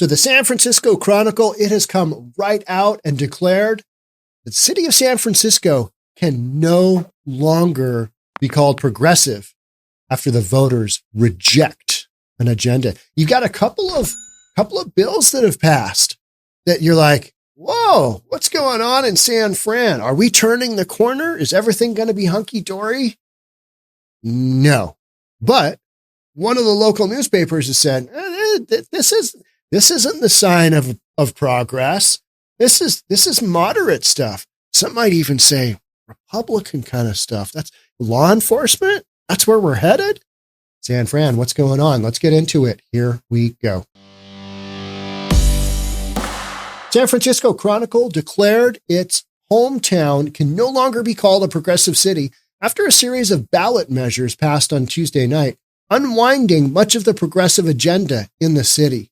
So the San Francisco Chronicle, it has come right out and declared that the city of San Francisco can no longer be called progressive after the voters reject an agenda. You've got a couple of bills that have passed that you're like, whoa, what's going on in San Fran? Are we turning the corner? Is everything going to be hunky-dory? No. But one of the local newspapers has said, this isn't the sign of progress. This is moderate stuff. Some might even say Republican kind of stuff. That's law enforcement. That's where we're headed. San Fran, what's going on? Let's get into it. Here we go. San Francisco Chronicle declared its hometown can no longer be called a progressive city after a series of ballot measures passed on Tuesday night, unwinding much of the progressive agenda in the city.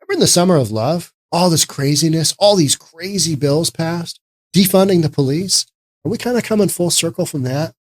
Remember in the summer of love, all this craziness, all these crazy bills passed, defunding the police? Are we kind of coming full circle from that?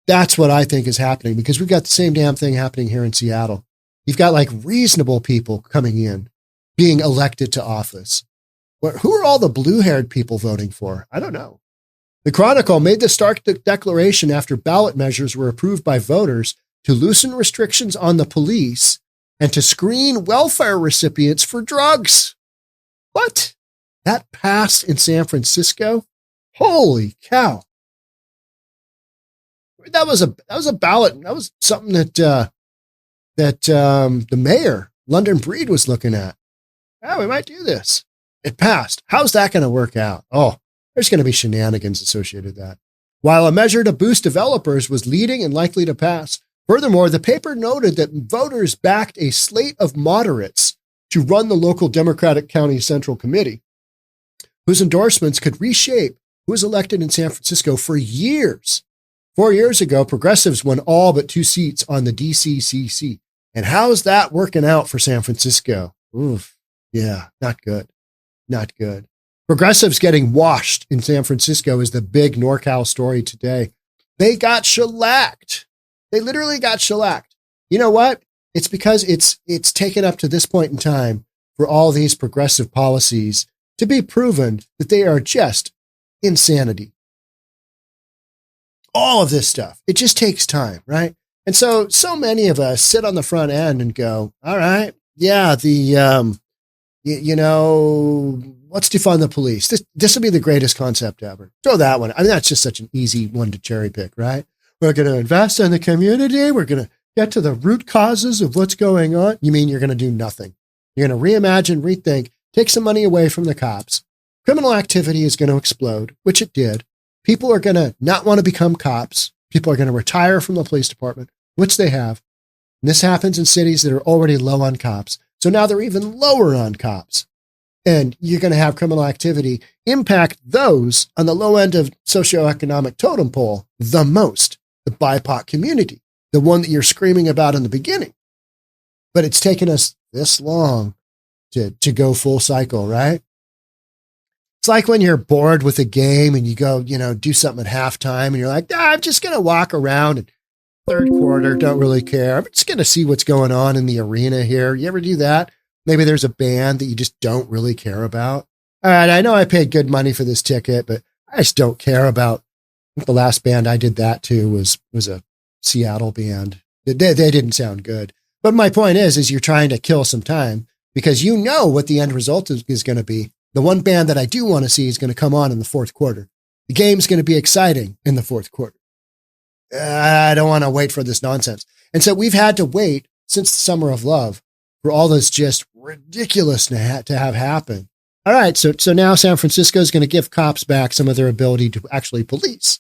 That's what I think is happening, because we've got the same damn thing happening here in Seattle. You've got like reasonable people coming in, being elected to office. Who are all the blue-haired people voting for? I don't know. The Chronicle made the stark declaration after ballot measures were approved by voters to loosen restrictions on the police and to screen welfare recipients for drugs. What? That passed in San Francisco? Holy cow. That was a ballot. That was something that the mayor, London Breed, was looking at. Oh, we might do this. It passed. How's that going to work out? Oh, there's going to be shenanigans associated with that. While a measure to boost developers was leading and likely to pass, furthermore, the paper noted that voters backed a slate of moderates to run the local Democratic County Central Committee, whose endorsements could reshape who was elected in San Francisco for years. 4 years ago, progressives won all but 2 seats on the DCCC. And how's that working out for San Francisco? Oof. Yeah, not good. Not good. Progressives getting washed in San Francisco is the big NorCal story today. They got shellacked. They literally got shellacked. You know what? It's because it's taken up to this point in time for all these progressive policies to be proven that they are just insanity. All of this stuff. It just takes time, right? And so many of us sit on the front end and go, all right, yeah, let's defund the police. This will be the greatest concept ever. Throw that one. I mean, that's just such an easy one to cherry pick, right? We're going to invest in the community. We're going to get to the root causes of what's going on. You mean you're going to do nothing? You're going to reimagine, rethink, take some money away from the cops. Criminal activity is going to explode, which it did. People are going to not want to become cops. People are going to retire from the police department, which they have. And this happens in cities that are already low on cops. So now they're even lower on cops. And you're going to have criminal activity impact those on the low end of socioeconomic totem pole the most, the BIPOC community, the one that you're screaming about in the beginning. But it's taken us this long to go full cycle, right? It's like when you're bored with a game and you go, do something at halftime and you're like, I'm just going to walk around and third quarter, don't really care. I'm just going to see what's going on in the arena here. You ever do that? Maybe there's a band that you just don't really care about. All right, I know I paid good money for this ticket, but I just don't care about. The last band I did that to was a Seattle band. They didn't sound good. But my point is you're trying to kill some time because you know what the end result is going to be. The one band that I do want to see is going to come on in the fourth quarter. The game's going to be exciting in the fourth quarter. I don't want to wait for this nonsense. And so we've had to wait since the summer of love for all this just ridiculous to have happen. All right, so now San Francisco is going to give cops back some of their ability to actually police.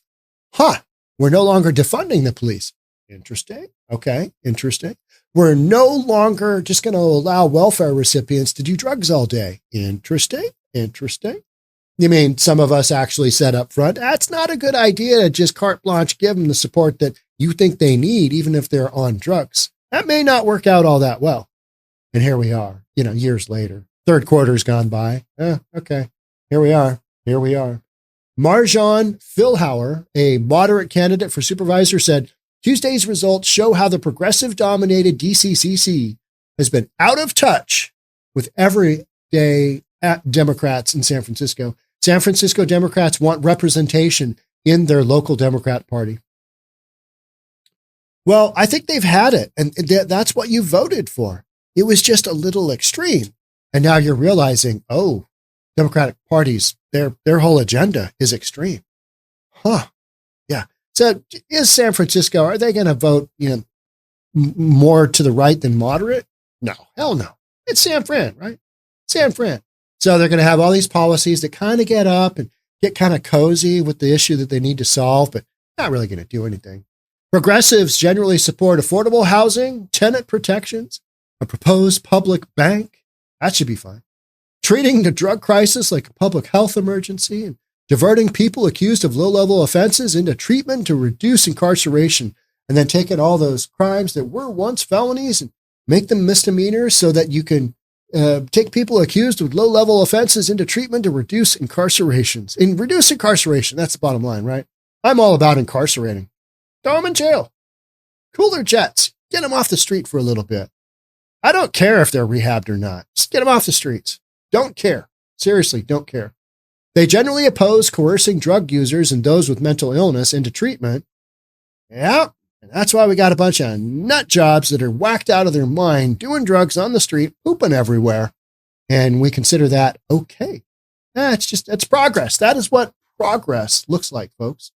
We're no longer defunding the police. Interesting. Okay, interesting. We're no longer just going to allow welfare recipients to do drugs all day. Interesting. You mean some of us actually said up front, that's not a good idea to just carte blanche give them the support that you think they need, even if they're on drugs. That may not work out all that well. And here we are, years later. Third quarter's gone by. Okay. Here we are. Marjan Philhauer, a moderate candidate for supervisor, said Tuesday's results show how the progressive-dominated DCCC has been out of touch with everyday Democrats in San Francisco. San Francisco Democrats want representation in their local Democrat Party. Well, I think they've had it, and that's what you voted for. It was just a little extreme. And now you're realizing, oh, Democratic parties, their whole agenda is extreme. Huh. Yeah. So is San Francisco, are they going to vote, more to the right than moderate? No, hell no. It's San Fran, right? San Fran. So they're going to have all these policies that kind of get up and get kind of cozy with the issue that they need to solve, but not really going to do anything. Progressives generally support affordable housing, tenant protections, a proposed public bank. That should be fine. Treating the drug crisis like a public health emergency and diverting people accused of low-level offenses into treatment to reduce incarceration, and then taking all those crimes that were once felonies and make them misdemeanors so that you can take people accused of low-level offenses into treatment to reduce incarcerations. And reduce incarceration, that's the bottom line, right? I'm all about incarcerating. Throw them in jail. Cool their jets. Get them off the street for a little bit. I don't care if they're rehabbed or not. Just get them off the streets. Don't care. Seriously, don't care. They generally oppose coercing drug users and those with mental illness into treatment. Yeah, and that's why we got a bunch of nut jobs that are whacked out of their mind, doing drugs on the street, pooping everywhere. And we consider that okay. It's progress. That is what progress looks like, folks.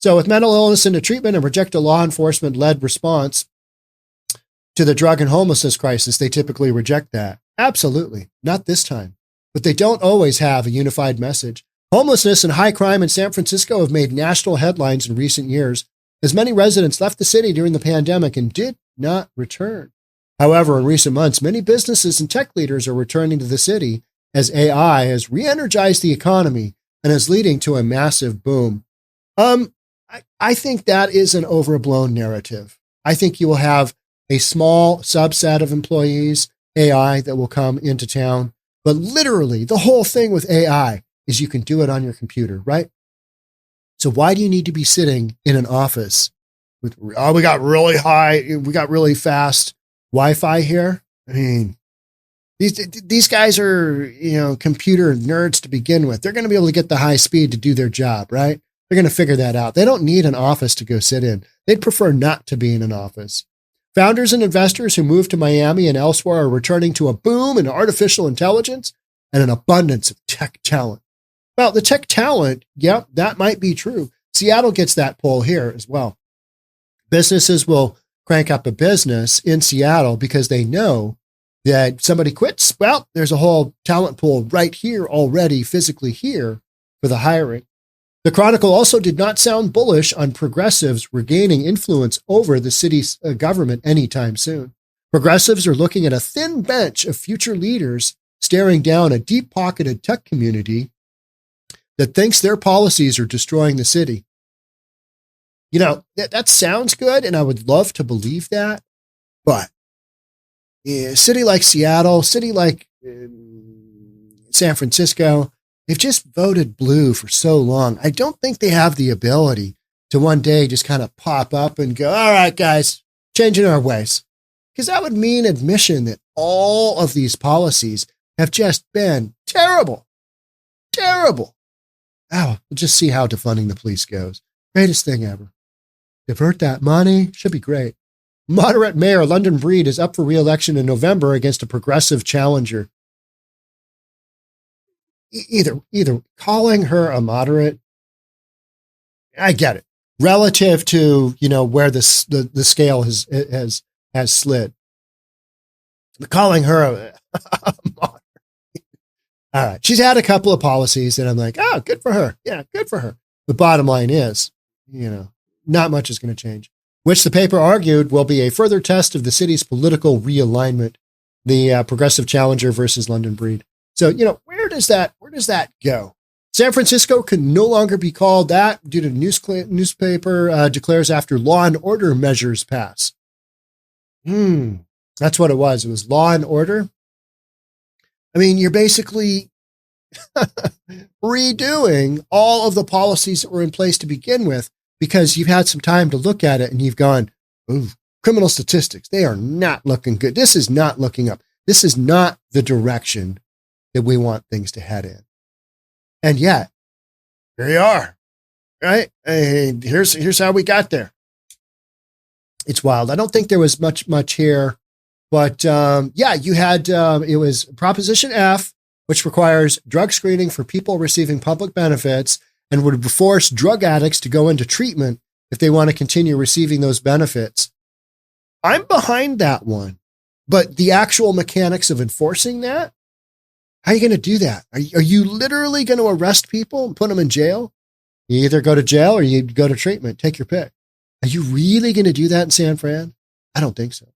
So with mental illness into treatment and reject a law enforcement-led response to the drug and homelessness crisis, they typically reject that. Absolutely. Not this time. But they don't always have a unified message. Homelessness and high crime in San Francisco have made national headlines in recent years, as many residents left the city during the pandemic and did not return. However, in recent months, many businesses and tech leaders are returning to the city as AI has re-energized the economy and is leading to a massive boom. I think that is an overblown narrative. I think you will have a small subset of employees, AI, that will come into town. But literally, the whole thing with AI is you can do it on your computer, right? So why do you need to be sitting in an office with, we got really fast Wi-Fi here? I mean, these guys are, computer nerds to begin with. They're going to be able to get the high speed to do their job, right? They're going to figure that out. They don't need an office to go sit in. They'd prefer not to be in an office. Founders and investors who moved to Miami and elsewhere are returning to a boom in artificial intelligence and an abundance of tech talent. Well, the tech talent, yep, that might be true. Seattle gets that pull here as well. Businesses will crank up a business in Seattle because they know that somebody quits. Well, there's a whole talent pool right here already, physically here for the hiring. The Chronicle also did not sound bullish on progressives regaining influence over the city's government anytime soon. Progressives are looking at a thin bench of future leaders staring down a deep-pocketed tech community that thinks their policies are destroying the city. That sounds good, and I would love to believe that, but a city like Seattle, city like San Francisco, they've just voted blue for so long. I don't think they have the ability to one day just kind of pop up and go, all right, guys, changing our ways. Because that would mean admission that all of these policies have just been terrible. Terrible. Oh, we'll just see how defunding the police goes. Greatest thing ever. Divert that money. Should be great. Moderate Mayor London Breed is up for re-election in November against a progressive challenger. Either calling her a moderate, I get it, relative to where the scale has slid. But calling her a moderate, all right, she's had a couple of policies that I'm like, oh, good for her, yeah, good for her. The bottom line is, not much is going to change. Which the paper argued will be a further test of the city's political realignment. The progressive challenger versus London Breed. So, where does that go? San Francisco can no longer be called that due to newspaper declares after law and order measures pass. That's what it was. It was law and order. I mean, you're basically redoing all of the policies that were in place to begin with because you've had some time to look at it and you've gone, ooh, criminal statistics, they are not looking good. This is not looking up. This is not the direction that we want things to head in. And yet, here you are, right? And here's how we got there. It's wild. I don't think there was much here, but you had, it was Proposition F, which requires drug screening for people receiving public benefits and would force drug addicts to go into treatment if they want to continue receiving those benefits. I'm behind that one, but the actual mechanics of enforcing that, how are you going to do that? Are you literally going to arrest people and put them in jail? You either go to jail or you go to treatment. Take your pick. Are you really going to do that in San Fran? I don't think so.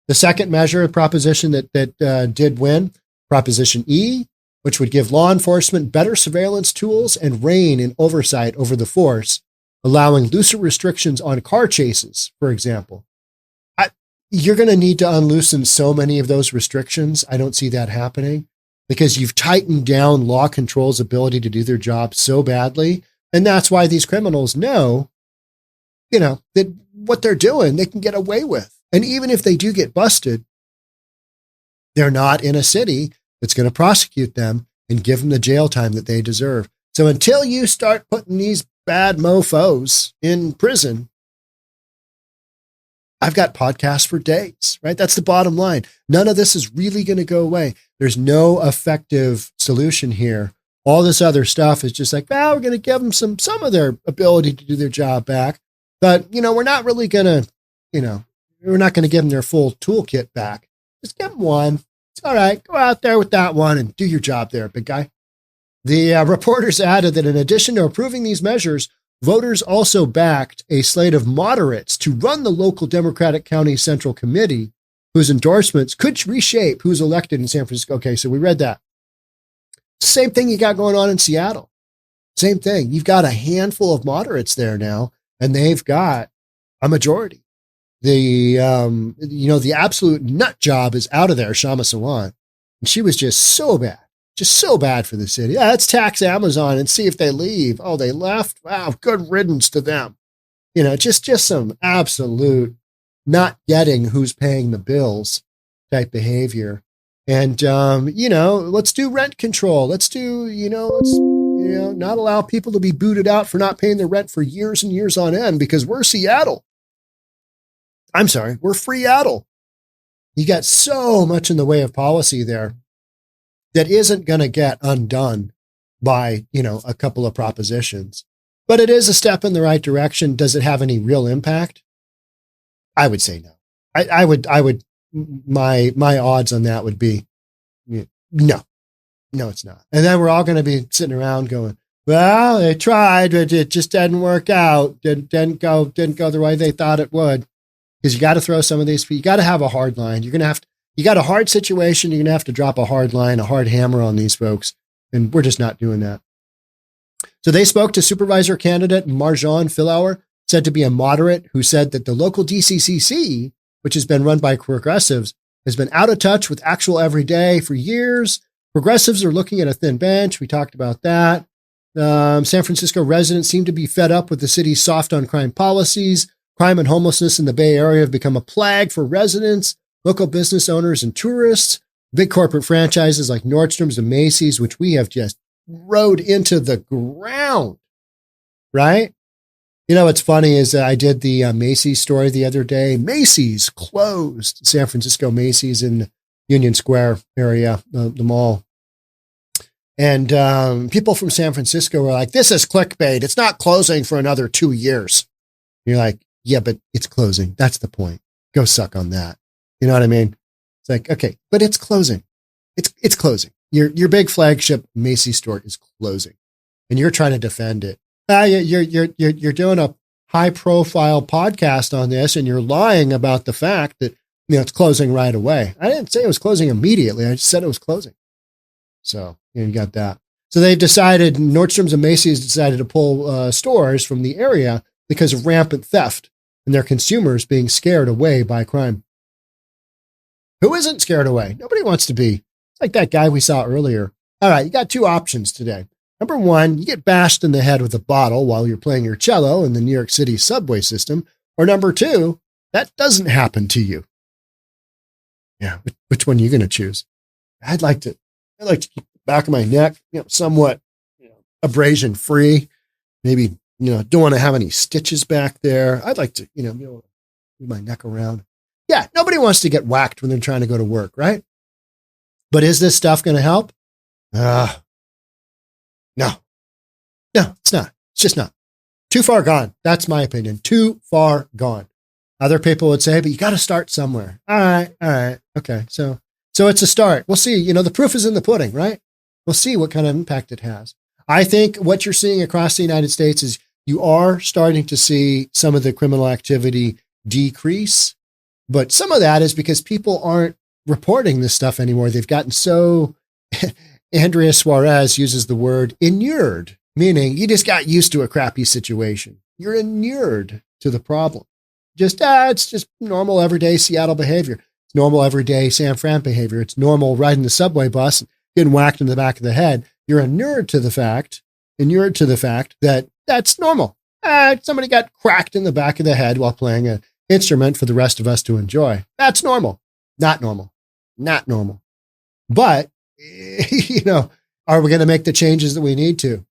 The second measure of proposition that did win, Proposition E, which would give law enforcement better surveillance tools and rein in oversight over the force, allowing looser restrictions on car chases, for example. You're going to need to unloosen so many of those restrictions. I don't see that happening because you've tightened down law control's ability to do their job so badly. And that's why these criminals know, that what they're doing, they can get away with. And even if they do get busted, they're not in a city that's going to prosecute them and give them the jail time that they deserve. So until you start putting these bad mofos in prison, I've got podcasts for days, right? That's the bottom line. None of this is really going to go away. There's no effective solution here. All this other stuff is just like, we're going to give them some of their ability to do their job back. But, we're not really going to, we're not going to give them their full toolkit back. Just give them one. It's all right. Go out there with that one and do your job there, big guy. The reporters added that in addition to approving these measures, voters also backed a slate of moderates to run the local Democratic County Central Committee, whose endorsements could reshape who's elected in San Francisco. Okay, so we read that. Same thing you got going on in Seattle. Same thing. You've got a handful of moderates there now, and they've got a majority. The absolute nut job is out of there, Shama Sawant. And she was just so bad for the city. Yeah, let's tax Amazon and see if they leave. Oh, they left? Wow, good riddance to them. Just some absolute not getting who's paying the bills type behavior. And, let's do rent control. Let's do, not allow people to be booted out for not paying their rent for years and years on end because we're Seattle. I'm sorry, we're Freeattle. You got so much in the way of policy there that isn't going to get undone by, a couple of propositions. But it is a step in the right direction. Does it have any real impact? I would say no. I would, my odds on that would be no, it's not. And then we're all going to be sitting around going, well, they tried, but it just didn't work out. Didn't go the way they thought it would. Because you got to throw some of these, you got to have a hard line. You got a hard situation. You're going to have to drop a hard line, a hard hammer on these folks. And we're just not doing that. So they spoke to supervisor candidate Marjan Philauer, said to be a moderate, who said that the local DCCC, which has been run by progressives, has been out of touch with actual everyday for years. Progressives are looking at a thin bench. We talked about that. San Francisco residents seem to be fed up with the city's soft on crime policies. Crime and homelessness in the Bay Area have become a plague for residents, local business owners, and tourists. Big corporate franchises like Nordstrom's and Macy's, which we have just rode into the ground, right? What's funny is I did the Macy's story the other day. Macy's closed, San Francisco Macy's in Union Square area, the mall. And people from San Francisco were like, this is clickbait. It's not closing for another 2 years. And you're like, yeah, but it's closing. That's the point. Go suck on that. You know what I mean? It's like, okay, but it's closing. It's closing. Your big flagship Macy's store is closing, and you're trying to defend it. You're doing a high profile podcast on this, and you're lying about the fact that it's closing right away. I didn't say it was closing immediately. I just said it was closing. So you got that. So they've decided, Nordstrom's and Macy's decided to pull stores from the area because of rampant theft and their consumers being scared away by crime. Who isn't scared away? Nobody wants to be. It's like that guy we saw earlier. All right, you got two options today. Number one, you get bashed in the head with a bottle while you're playing your cello in the New York City subway system. Or number two, that doesn't happen to you. Yeah. Which one are you going to choose? I'd like to keep the back of my neck, somewhat, abrasion free. Maybe, don't want to have any stitches back there. I'd like to, be able to move my neck around. Yeah. Nobody wants to get whacked when they're trying to go to work, right? But is this stuff going to help? No, it's not. It's just not. Too far gone. That's my opinion. Too far gone. Other people would say, but you got to start somewhere. All right. Okay. So it's a start. We'll see. The proof is in the pudding, right? We'll see what kind of impact it has. I think what you're seeing across the United States is you are starting to see some of the criminal activity decrease, but some of that is because people aren't reporting this stuff anymore. They've gotten so, Andrea Suarez uses the word inured, meaning you just got used to a crappy situation. You're inured to the problem. It's just normal everyday Seattle behavior. It's normal everyday San Fran behavior. It's normal riding the subway bus, getting whacked in the back of the head. You're inured to the fact that that's normal. Somebody got cracked in the back of the head while playing an instrument for the rest of us to enjoy. That's normal. Not normal. But, are we going to make the changes that we need to?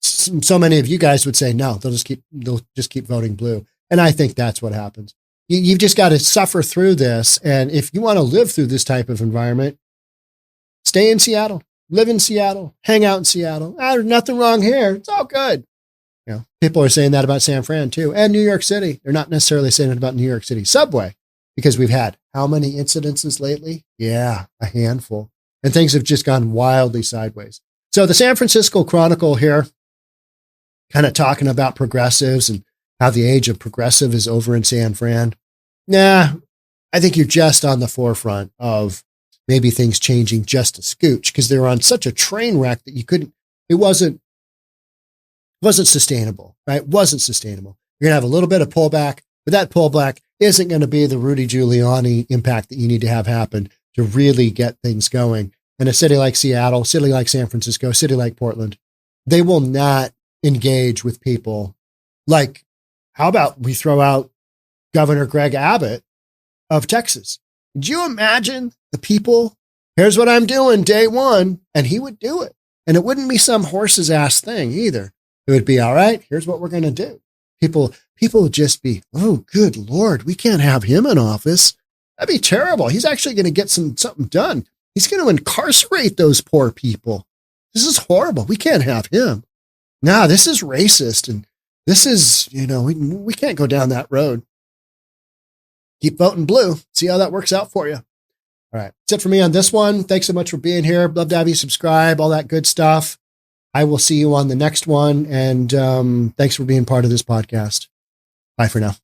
So many of you guys would say, no, they'll just keep voting blue. And I think that's what happens. You've just got to suffer through this. And if you want to live through this type of environment, stay in Seattle, live in Seattle, hang out in Seattle. There's nothing wrong here. It's all good. People are saying that about San Fran too, and New York City. They're not necessarily saying it about New York City subway, because we've had how many incidences lately? Yeah, a handful. And things have just gone wildly sideways. So the San Francisco Chronicle here, kind of talking about progressives and how the age of progressive is over in San Fran. I think you're just on the forefront of maybe things changing just a scooch, because they're on such a train wreck that it wasn't sustainable, right? It wasn't sustainable. You're going to have a little bit of pullback, but that pullback isn't going to be the Rudy Giuliani impact that you need to have happen to really get things going. And a city like Seattle, city like San Francisco, city like Portland, they will not engage with people like, how about we throw out Governor Greg Abbott of Texas? Could you imagine the people? Here's what I'm doing day one. And he would do it. And it wouldn't be some horse's ass thing either. It would be, all right, here's what we're going to do. People would just be, oh, good Lord, we can't have him in office. That'd be terrible. He's actually going to get something done. He's going to incarcerate those poor people. This is horrible. We can't have him. No, this is racist. And this is, we can't go down that road. Keep voting blue. See how that works out for you. All right. That's it for me on this one. Thanks so much for being here. Love to have you subscribe, all that good stuff. I will see you on the next one. And thanks for being part of this podcast. Bye for now.